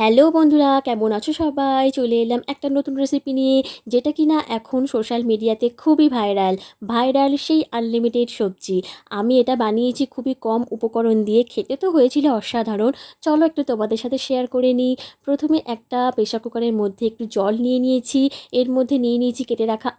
Hello বন্ধুরা, কেমন আছো সবাই? চলে এলাম একটা নতুন রেসিপি নিয়ে, যেটা কিনা এখন সোশ্যাল মিডিয়াতে খুবই ভাইরাল সেই আনলিমিটেড সবজি। আমি এটা বানিয়েছি খুবই কম উপকরণ দিয়ে, খেতে তো হয়েছিল অসাধারণ। চলো একটু তোমাদের সাথে শেয়ার করে নিই। প্রথমে একটা প্রেসার কুকারের মধ্যে একটু জল নিয়ে নিয়েছি, এর মধ্যে নিয়ে নিয়েছি কেটে রাখা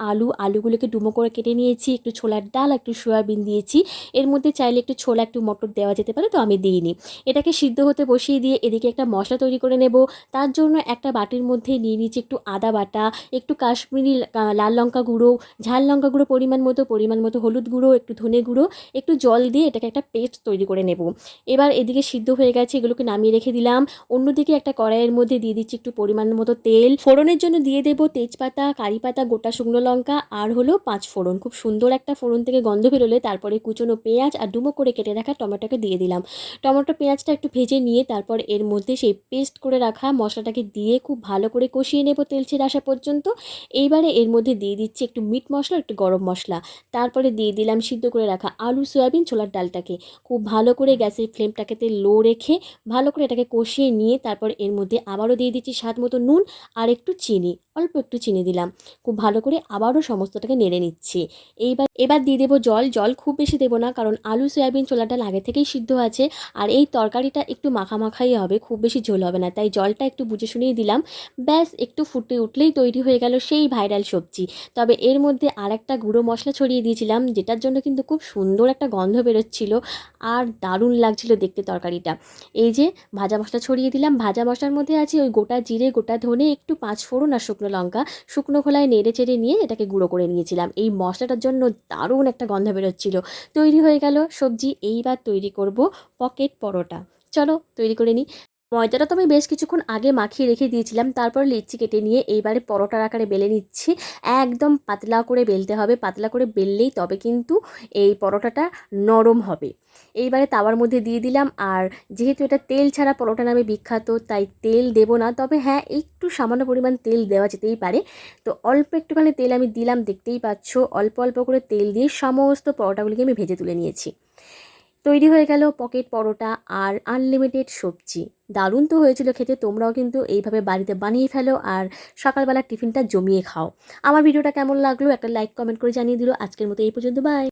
আলুগুলোকে ডুমো করে কেটে নিয়েছি, একটু ছোলার ডাল, একটু সয়াবিন দিয়েছি। এর মধ্যে চাইলে একটু ছোলা, একটু মটর দেওয়া যেতে পারে, তো আমি দিইনি। এটাকে সিদ্ধ হতে বসিয়ে দিয়ে এদিকে একটা মশলা তৈরি করে নেব। তার জন্য একটা বাটির মধ্যে নিয়ে নিচ্ছি একটু আদা বাটা, একটু কাশ্মীরি লাল লঙ্কা গুঁড়ো, ঝাল লঙ্কা গুঁড়ো পরিমাণ মতো হলুদ গুঁড়ো, একটু ধনে গুঁড়ো, একটু জল দিয়ে এটাকে একটা পেস্ট তৈরি করে নেব। এবার এদিকে সিদ্ধ হয়ে গেছে, এগুলোকে নামিয়ে রেখে দিলাম। অন্যদিকে একটা কড়াইয়ের মধ্যে দিয়ে দিচ্ছি একটু পরিমাণ মতো তেল। ফোড়নের জন্য দিয়ে দেবো তেজপাতা, কারি পাতা, গোটা শুকনো লঙ্কা আর হলো 5 ফোড়ন। খুব সুন্দর একটা ফোড়ন থেকে গন্ধ বেরোলে তারপরে কুচনো পেঁয়াজ আর ডুমো করে কেটে রাখা টমেটোকে দিয়ে দিলাম। টমেটো পেঁয়াজটা একটু ভেজে নিয়ে তারপর এর মধ্যে সেই পেস্ট করে রাখা মশলাটাকে দিয়ে খুব ভালো করে কষিয়ে নেব তেল ছেড়ে আসা পর্যন্ত। এইবারে এর মধ্যে দিয়ে দিচ্ছি একটু মিট মশলা, একটু গরম মশলা। তারপরে দিয়ে দিলাম সিদ্ধ করে রাখা আলু, সয়াবিন, ছোলার ডালটাকে। খুব ভালো করে গ্যাসের ফ্লেমটাকে লো রেখে ভালো করে এটাকে কষিয়ে নিয়ে তারপর এর মধ্যে আবারও দিয়ে দিচ্ছি স্বাদ মতো নুন আর একটু চিনি, অল্প একটু চিনি দিলাম। খুব ভালো করে আবারও সমস্তটাকে নেড়ে নিচ্ছি। এবার দিয়ে দেবো জল খুব বেশি দেবো না, কারণ আলু, সয়াবিন, ছোলার ডাল আগে থেকেই সিদ্ধ আছে। আর এই তরকারিটা একটু মাখামাখাই হবে, খুব বেশি ঝোল হবে না, তাই জলটা একটু বুঝে শুনেই দিলাম। ব্যাস একটু ফুটে উঠলেই তৈরি হয়ে গেল সেই ভাইরাল সবজি। তবে এর মধ্যে আরেকটা গুঁড়ো মশলা ছড়িয়ে দিয়েছিলাম, যেটার জন্য কিন্তু খুব সুন্দর একটা গন্ধ বেরোচ্ছিল আর দারুণ লাগছিল দেখতে তরকারিটা। এই যে ভাজা মশলা ছড়িয়ে দিলাম, ভাজা মশলার মধ্যে আছে ওই গোটা জিরে, গোটা ধনে, একটু 5 ফোড়ন আর শুকনো লঙ্কা। শুকনো খোলায় নেড়ে চেড়ে নিয়ে এটাকে গুঁড়ো করে নিয়েছিলাম। এই মশলাটার জন্য দারুণ একটা গন্ধ বেরোচ্ছিল। তৈরি হয়ে গেল সবজি। এইবার তৈরি করব পকেট পরোটা। চলো তৈরি করে নিই। ময়দাটা তো আমি বেশ কিছুক্ষণ আগে মাখিয়ে রেখে দিয়েছিলাম, তারপর লিচি কেটে নিয়ে এইবারে পরোটার আকারে বেলে নিচ্ছি। একদম পাতলা করে বেলতে হবে, পাতলা করে বেললেই তবে কিন্তু এই পরোটাটা নরম হবে। এইবারে তাওয়ার মধ্যে দিয়ে দিলাম, আর যেহেতু এটা তেল ছাড়া পরোটা নামে বিখ্যাত, তাই তেল দেবো না, তবে হ্যাঁ একটু সামান্য পরিমাণ তেল দেওয়া যেতেই পারে। তো অল্প একটুখানি তেল আমি দিলাম, দেখতেই পাচ্ছ অল্প অল্প করে তেল দিয়ে সমস্ত পরোটাগুলিকে আমি ভেজে তুলে নিয়েছি। তৈরি হয়ে গেল পকেট পরোটা আর আনলিমিটেড সবজি। দারুণ তো হয়েছিল খেতে, তোমরাও কিন্তু এইভাবে বাড়িতে বানিয়ে ফেলো আর সকালবেলার টিফিনটা জমিয়ে খাও। আমার ভিডিওটা কেমন লাগলো একটা লাইক কমেন্ট করে জানিয়ে দিল। আজকের মতো এই পর্যন্ত, বাই।